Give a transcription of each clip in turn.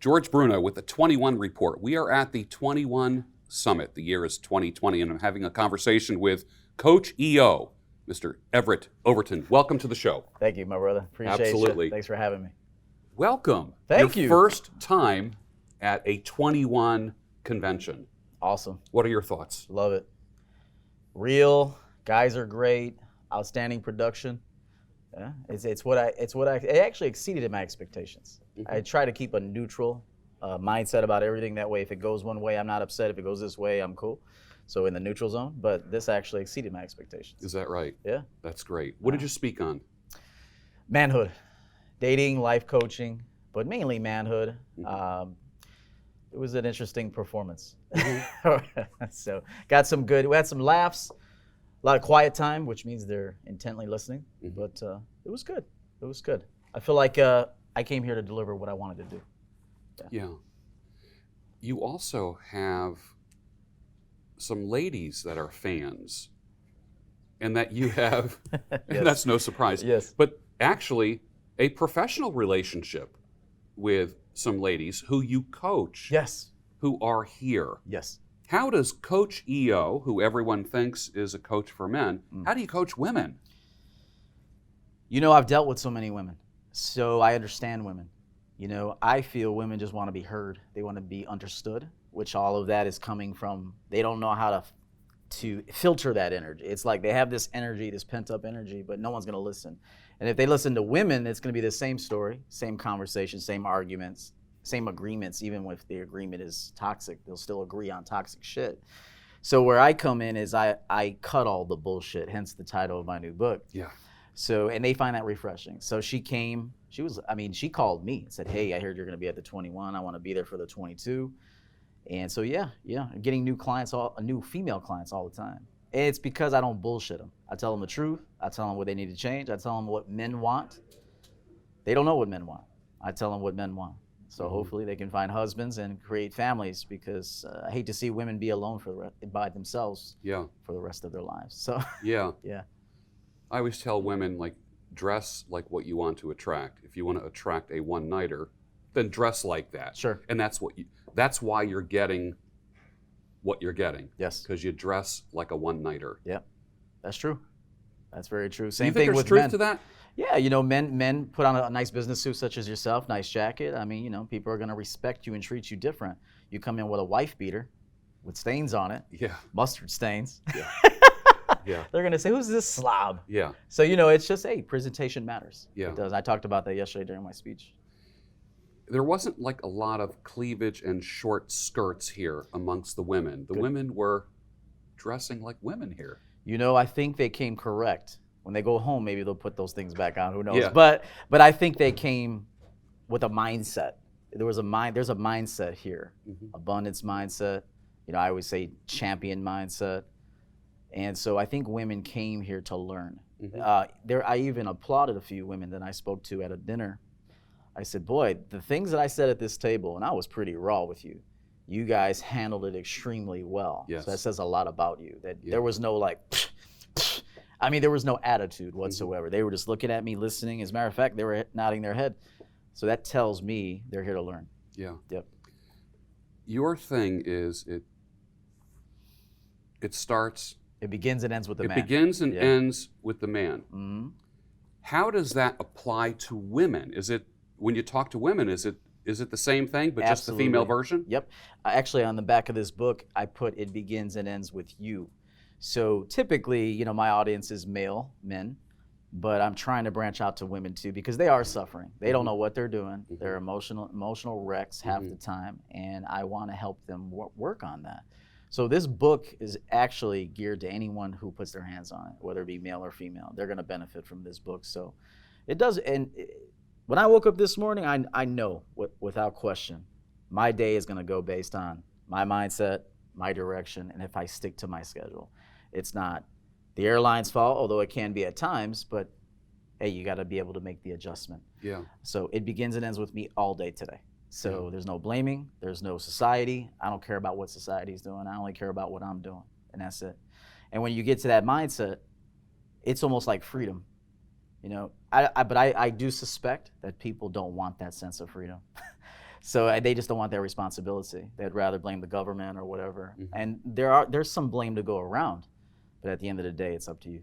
George Bruno with the 21 Report. We are at the 21 Summit. The year is 2020, and I'm having a conversation with Coach EO, Mr. Everett Overton. Welcome to the show. Thank you, my brother. Appreciate Absolutely. you. Thanks for having me. Welcome. Thank Your you. first time at a 21 convention. Awesome. What are your thoughts? Love it. Real, guys are great, outstanding production. Yeah, it actually exceeded my expectations. I try to keep a neutral mindset about everything. That way, if it goes one way, I'm not upset. If it goes this way, I'm cool. So in the neutral zone, but this actually exceeded my expectations. Is that right? Yeah. That's great. What did you speak on? Manhood, dating, life coaching, but mainly manhood. It was an interesting performance. So we had some laughs, a lot of quiet time, which means they're intently listening, but it was good. It was good. I feel like I came here to deliver what I wanted to do. Yeah. You also have some ladies that are fans, and that you have, and that's no surprise. Yes. But actually, a professional relationship with some ladies who you coach. Yes. Who are here. Yes. How does Coach EO, who everyone thinks is a coach for men, how do you coach women? You know, I've dealt with so many women, so I understand women. You know, I feel women just want to be heard. They want to be understood, which all of that is coming from, they don't know how to filter that energy. It's like they have this energy, this pent-up energy, but no one's going to listen. And if they listen to women, it's going to be the same story, same conversation, same arguments, same agreements. Even if the agreement is toxic, they'll still agree on toxic shit. So where I come in is I cut all the bullshit, hence the title of my new book. Yeah. So, and they find that refreshing. So she called me and said, hey, I heard you're going to be at the 21. I want to be there for the 22. And so, yeah, I'm getting new female clients all the time. It's because I don't bullshit them. I tell them the truth. I tell them what they need to change. I tell them what men want. They don't know what men want. I tell them what men want. So hopefully they can find husbands and create families, because I hate to see women be alone by themselves for the rest of their lives. So yeah. I always tell women, like, dress like what you want to attract. If you want to attract a one-nighter, then dress like that. Sure. And that's why you're getting what you're getting. Yes. Because you dress like a one-nighter. Yep. That's true. That's very true. Do you Same think thing there's with truth men. to that? Yeah, you know, men put on a nice business suit such as yourself, nice jacket. I mean, you know, people are going to respect you and treat you different. You come in with a wife beater with stains on it. Yeah. Mustard stains. Yeah. Yeah. They're going to say, who's this slob? Yeah. So, you know, it's just, hey, presentation matters. Yeah. It does. I talked about that yesterday during my speech. There wasn't like a lot of cleavage and short skirts here amongst the women. The women were dressing like women here. You know, I think they came correct. When they go home, maybe they'll put those things back on. Who knows? Yeah. But I think they came with a mindset. There's a mindset here, abundance mindset. You know, I always say champion mindset. And so I think women came here to learn. I even applauded a few women that I spoke to at a dinner. I said, boy, the things that I said at this table, and I was pretty raw with you, you guys handled it extremely well. Yes. So that says a lot about you. That there was no like, I mean, there was no attitude whatsoever. They were just looking at me, listening. As a matter of fact, they were nodding their head. So that tells me they're here to learn. Yeah. Yep. Your thing is it starts. It begins and ends with the man. It begins and ends with the man. Mm-hmm. How does that apply to women? Is it, when you talk to women, is it the same thing, but just the female version? Yep. Actually, on the back of this book, I put it begins and ends with you. So typically, you know, my audience is male, men, but I'm trying to branch out to women too, because they are suffering. They don't know what they're doing. They're emotional wrecks half the time, and I want to help them work on that. So this book is actually geared to anyone who puts their hands on it, whether it be male or female. They're going to benefit from this book. So it does. And when I woke up this morning, I know without question, my day is going to go based on my mindset, my direction, and if I stick to my schedule. It's not the airline's fault, although it can be at times, but hey, you got to be able to make the adjustment. Yeah. So it begins and ends with me all day today. So there's no blaming, there's no society. I don't care about what society's doing. I only care about what I'm doing, and that's it. And when you get to that mindset, it's almost like freedom. You know, but I do suspect that people don't want that sense of freedom. So they just don't want that responsibility. They'd rather blame the government or whatever. Mhm. And there's some blame to go around, but at the end of the day, it's up to you.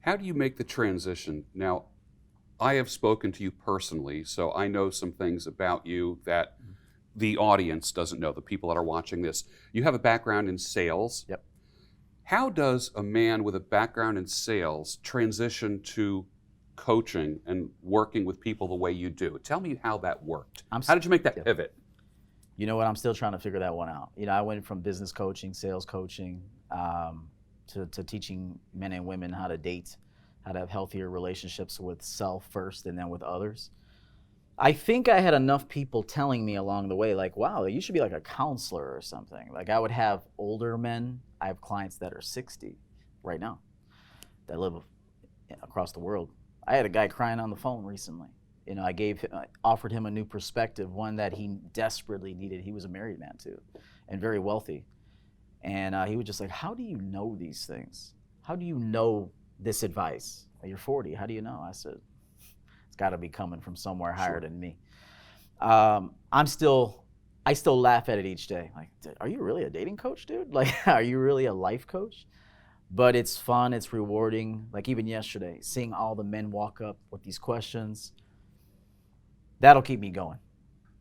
How do you make the transition? Now, I have spoken to you personally, so I know some things about you that the audience doesn't know, the people that are watching this. You have a background in sales. Yep. How does a man with a background in sales transition to coaching and working with people the way you do? Tell me how that worked. How did you make that pivot? You know what? I'm still trying to figure that one out. I went from business coaching, sales coaching, to teaching men and women how to date, how to have healthier relationships with self first and then with others. I think I had enough people telling me along the way, like, wow, you should be like a counselor or something. Like I would have older men. I have clients that are 60 right now that live across the world. I had a guy crying on the phone recently. I offered him a new perspective, one that he desperately needed. He was a married man too, and very wealthy. And he was just like, how do you know these things? How do you know this advice? You're 40, how do you know? I said, it's gotta be coming from somewhere higher than me. I still laugh at it each day. Like, are you really a dating coach, dude? Like, are you really a life coach? But it's fun, it's rewarding. Like even yesterday, seeing all the men walk up with these questions, that'll keep me going.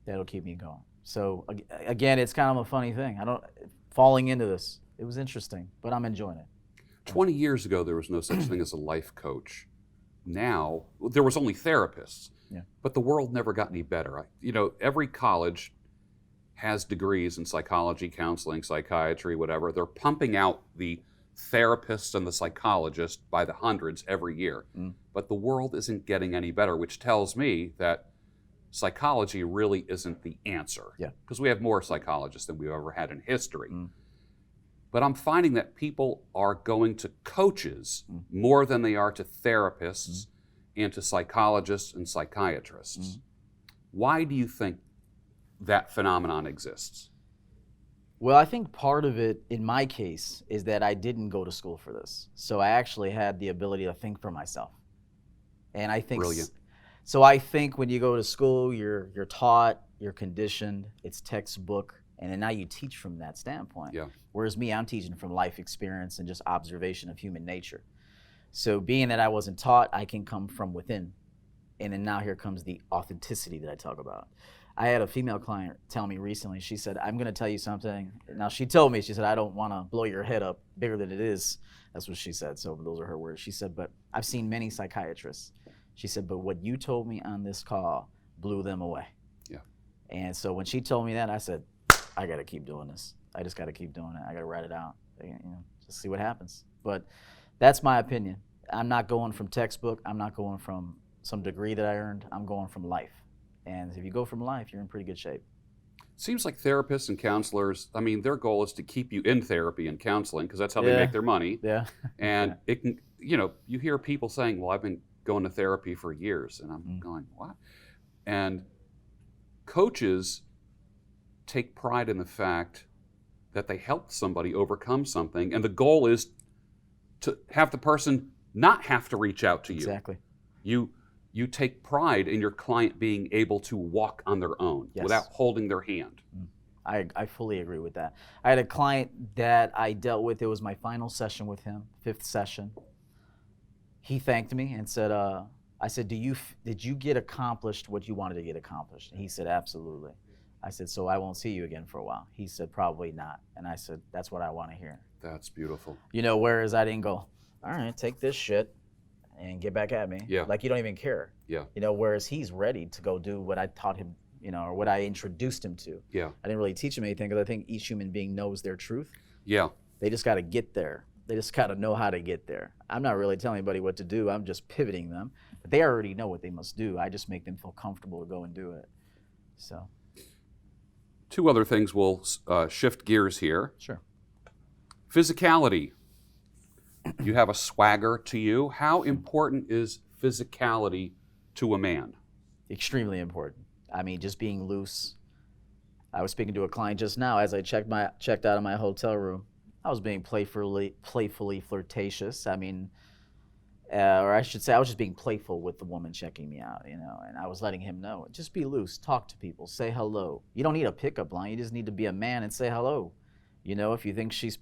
That'll keep me going. So again, it's kind of a funny thing. Falling into this, it was interesting, but I'm enjoying it. 20 years ago, there was no such thing as a life coach. Now, there was only therapists, but the world never got any better. Every college has degrees in psychology, counseling, psychiatry, whatever. They're pumping out the therapists and the psychologists by the hundreds every year. But the world isn't getting any better, which tells me that psychology really isn't the answer. Because we have more psychologists than we've ever had in history. But I'm finding that people are going to coaches more than they are to therapists and to psychologists and psychiatrists. Why do you think that phenomenon exists? Well, I think part of it, in my case, is that I didn't go to school for this. So I actually had the ability to think for myself. And I think Brilliant. So I think when you go to school, you're taught, you're conditioned, it's textbook, and then now you teach from that standpoint. Whereas me, I'm teaching from life experience and just observation of human nature. So being that I wasn't taught, I can come from within. And then now here comes the authenticity that I talk about. I had a female client tell me recently, she said, I'm gonna tell you something. Now she told me, she said, I don't wanna blow your head up bigger than it is. That's what she said, so those are her words. She said, but I've seen many psychiatrists. She said, but what you told me on this call blew them away. And so when she told me that, I said, I gotta keep doing this. I just gotta keep doing it. I gotta write it out, just see what happens. But that's my opinion. I'm not going from textbook. I'm not going from some degree that I earned. I'm going from life. And if you go from life, you're in pretty good shape. Seems like therapists and counselors, their goal is to keep you in therapy and counseling because that's how they make their money. And it can, you hear people saying, well, I've been going to therapy for years. And I'm going, what? And coaches take pride in the fact that they helped somebody overcome something. And the goal is to have the person not have to reach out to you. Exactly. You take pride in your client being able to walk on their own without holding their hand. I fully agree with that. I had a client that I dealt with. It was my final session with him, 5th session. He thanked me and said, I said, did you get accomplished what you wanted to get accomplished? And he said, absolutely. I said, so I won't see you again for a while. He said, probably not. And I said, that's what I want to hear. That's beautiful. Whereas I didn't go, all right, take this shit and get back at me. Like you don't even care. Whereas he's ready to go do what I taught him, or what I introduced him to. I didn't really teach him anything because I think each human being knows their truth. They just got to get there. They just got to know how to get there. I'm not really telling anybody what to do. I'm just pivoting them. But they already know what they must do. I just make them feel comfortable to go and do it. So. 2 other things will shift gears here. Sure. Physicality. You have a swagger to you. How important is physicality to a man? Extremely important. Just being loose. I was speaking to a client just now as I checked out of my hotel room. I was being playfully flirtatious. or I should say, I was just being playful with the woman checking me out, and I was letting him know, just be loose, talk to people, say hello. You don't need a pickup line. You just need to be a man and say hello. If you think she's,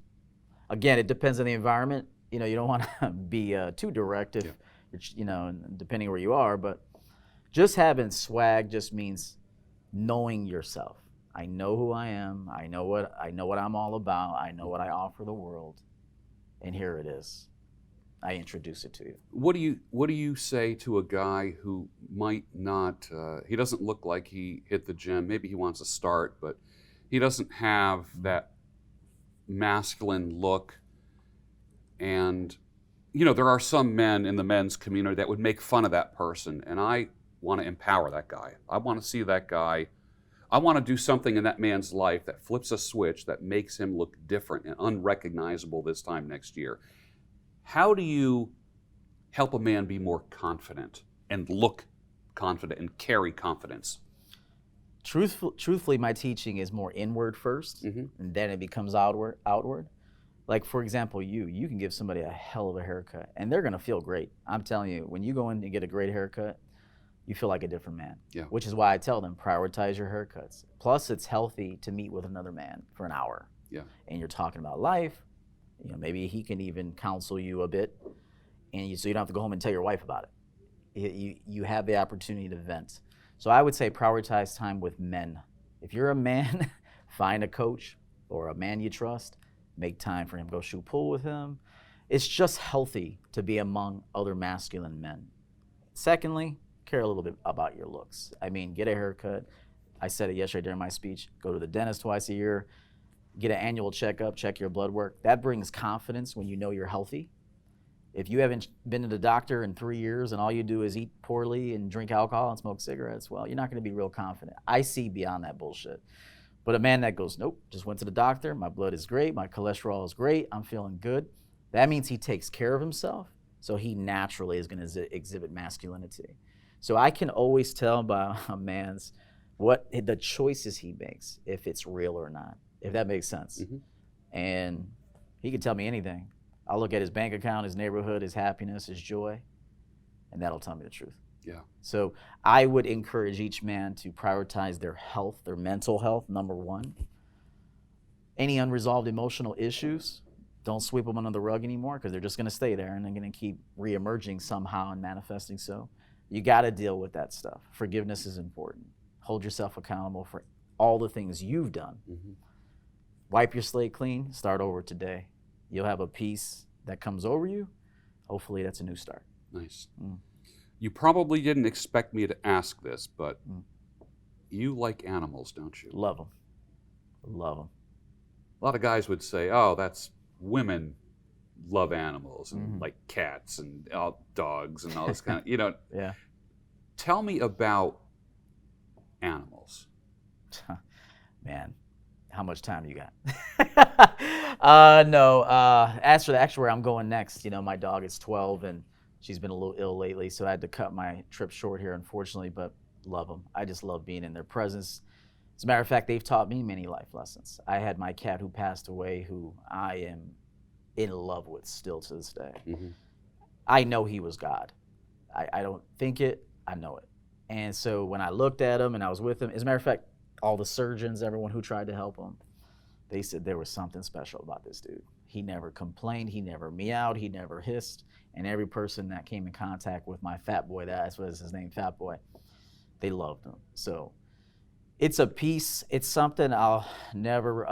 again, it depends on the environment. You don't want to be too direct if, depending where you are, but just having swag just means knowing yourself. I know who I am. I know what I'm all about. I know what I offer the world, and here it is. I introduce it to you. What do you say to a guy who might not? He doesn't look like he hit the gym. Maybe he wants to start, but he doesn't have that masculine look. And there are some men in the men's community that would make fun of that person, and I want to empower that guy. I want to see that guy. I want to do something in that man's life that flips a switch that makes him look different and unrecognizable this time next year. How do you help a man be more confident and look confident and carry confidence? Truthfully, my teaching is more inward first, and then it becomes outward. Like, for example, you can give somebody a hell of a haircut, and they're going to feel great. I'm telling you, when you go in and get a great haircut, you feel like a different man, which is why I tell them, prioritize your haircuts. Plus, it's healthy to meet with another man for an hour. And you're talking about life. Maybe he can even counsel you a bit, and so you don't have to go home and tell your wife about it. You have the opportunity to vent. So I would say prioritize time with men. If you're a man, find a coach or a man you trust. Make time for him. Go shoot pool with him. It's just healthy to be among other masculine men. Secondly, care a little bit about your looks. I mean, get a haircut. I said it yesterday during my speech. Go to the dentist twice a year. Get an annual checkup. Check your blood work. That brings confidence when you know you're healthy. If you haven't been to the doctor in 3 years and all you do is eat poorly and drink alcohol and smoke cigarettes, well, you're not going to be real confident. I see beyond that bullshit. But a man that goes, nope, just went to the doctor, my blood is great, my cholesterol is great, I'm feeling good, that means he takes care of himself, so he naturally is going to exhibit masculinity. So I can always tell by a man's what the choices he makes, if it's real or not, if that makes sense. And he can tell me anything. I'll look at his bank account, his neighborhood, his happiness, his joy, and that'll tell me the truth. So I would encourage each man to prioritize their health, their mental health, number one. Any unresolved emotional issues, don't sweep them under the rug anymore, because they're just going to stay there and they're going to keep reemerging somehow and manifesting. So you got to deal with that stuff. Forgiveness is important. Hold yourself accountable for all the things you've done. Wipe your slate clean, start over today. You'll have a peace that comes over you. Hopefully that's a new start. Nice. You probably didn't expect me to ask this, but you like animals, don't you? Love them. Love them. A lot of guys would say, oh, that's women love animals and like cats and dogs and all this kind of, Yeah. Tell me about animals. Man, how much time do you got? No, as for actually where I'm going next, my dog is 12 and she's been a little ill lately, so I had to cut my trip short here, unfortunately, but love them. I just love being in their presence. As a matter of fact, they've taught me many life lessons. I had my cat who passed away, who I am in love with still to this day. I know he was God. I don't think it, I know it. And so when I looked at him and I was with him, as a matter of fact, all the surgeons, everyone who tried to help him, they said there was something special about this dude. He never complained, he never meowed, he never hissed. And every person that came in contact with my Fat Boy, that's what is his name, Fat Boy, they loved him. So it's a piece, it's something I'll never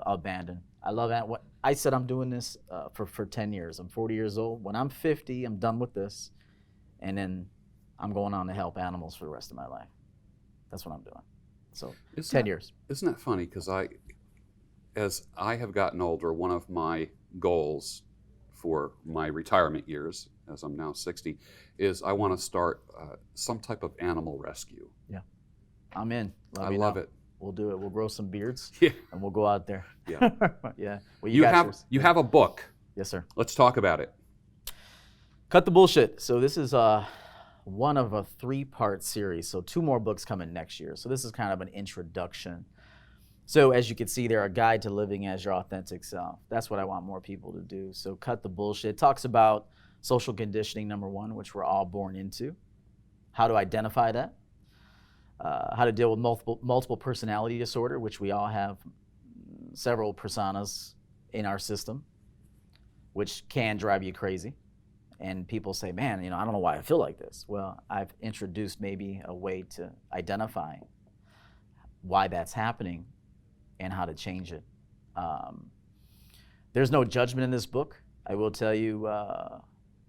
abandon. I love that. I said I'm doing this for 10 years. I'm 40 years old. When I'm 50, I'm done with this. And then I'm going on to help animals for the rest of my life. That's what I'm doing. So 10 years. Isn't that funny? Because as I have gotten older, one of my goals for my retirement years, as I'm now 60, is I want to start some type of animal rescue. Yeah, I'm in. I love it. We'll do it. We'll grow some beards, yeah, and we'll go out there. Yeah, yeah. Well, you have a book. Yes, sir. Let's talk about it. Cut the bullshit. So this is one of a 3-part series. So 2 more books coming next year. So this is kind of an introduction. So as you can see there, a guide to living as your authentic self. That's what I want more people to do. So cut the bullshit. It talks about social conditioning, number one, which we're all born into, how to identify that, how to deal with multiple personality disorder, which we all have several personas in our system, which can drive you crazy. And people say, man, I don't know why I feel like this. Well, I've introduced maybe a way to identify why that's happening and how to change it. There's no judgment in this book. I will tell you,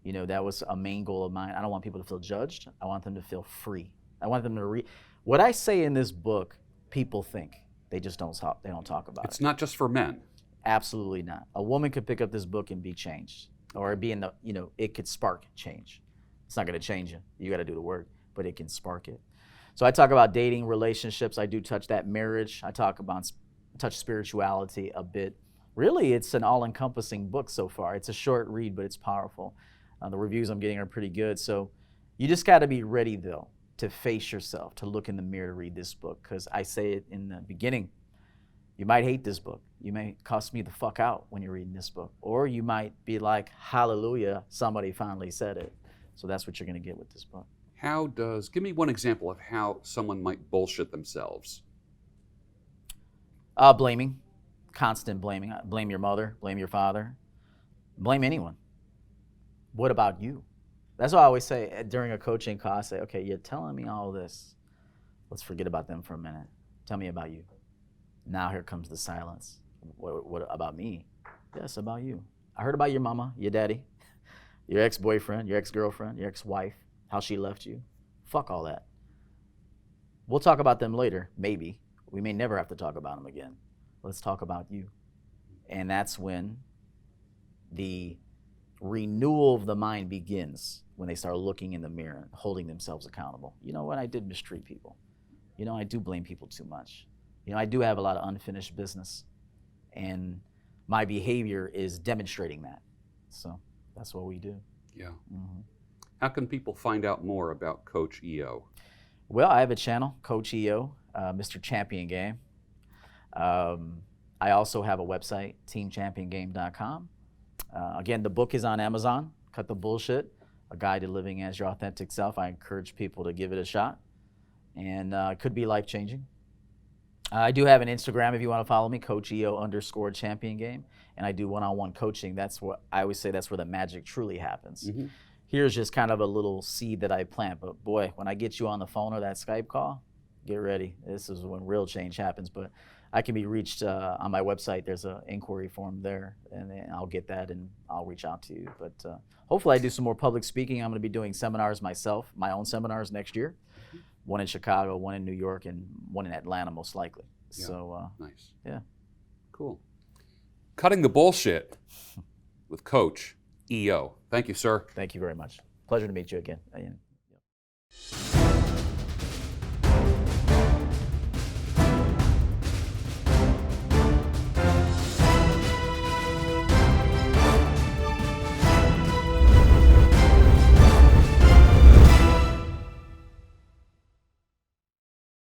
that was a main goal of mine. I don't want people to feel judged. I want them to feel free. I want them to read. What I say in this book, people think. They just don't talk. They don't talk about it. It's not just for men. Absolutely not. A woman could pick up this book and be changed, or be in the, it could spark change. It's not going to change you. You got to do the work, but it can spark it. So I talk about dating, relationships. I do touch that, marriage. I touch spirituality a bit. Really, it's an all-encompassing book so far. It's a short read, but it's powerful. The reviews I'm getting are pretty good. So you just got to be ready, though, to face yourself, to look in the mirror to read this book. Because I say it in the beginning, you might hate this book. You may cuss me the fuck out when you're reading this book. Or you might be like, hallelujah, somebody finally said it. So that's what you're going to get with this book. Give me one example of how someone might bullshit themselves. Blaming, constant blaming. Blame your mother, blame your father, blame anyone. What about you? That's what I always say during a coaching call. I say, okay, you're telling me all this. Let's forget about them for a minute. Tell me about you. Now here comes the silence. What about me? Yes, about you. I heard about your mama, your daddy, your ex-boyfriend, your ex-girlfriend, your ex-wife, how she left you. Fuck all that. We'll talk about them later, maybe. We may never have to talk about them again. Let's talk about you. And that's when the renewal of the mind begins, when they start looking in the mirror and holding themselves accountable. You know what? I did mistreat people. I do blame people too much. I do have a lot of unfinished business, and my behavior is demonstrating that. So that's what we do. Yeah. Mm-hmm. How can people find out more about Coach EO? Well, I have a channel, Coach EO, Mr. Champion Game. I also have a website, teamchampiongame.com. Again, the book is on Amazon, Cut the Bullshit, A Guide to Living as Your Authentic Self. I encourage people to give it a shot, and it could be life-changing. I do have an Instagram if you want to follow me, Coach EO_Champion Game, and I do one-on-one coaching. That's what I always say, that's where the magic truly happens. Mm-hmm. Here's just kind of a little seed that I plant, but boy, when I get you on the phone or that Skype call, get ready. This is when real change happens. But I can be reached on my website. There's an inquiry form there, and then I'll get that and I'll reach out to you. But hopefully I do some more public speaking. I'm going to be doing seminars myself, my own seminars next year. One in Chicago, one in New York, and one in Atlanta most likely. Yeah. So nice. Yeah. Cool. Cutting the bullshit with Coach EO. Thank you, sir. Thank you very much. Pleasure to meet you again.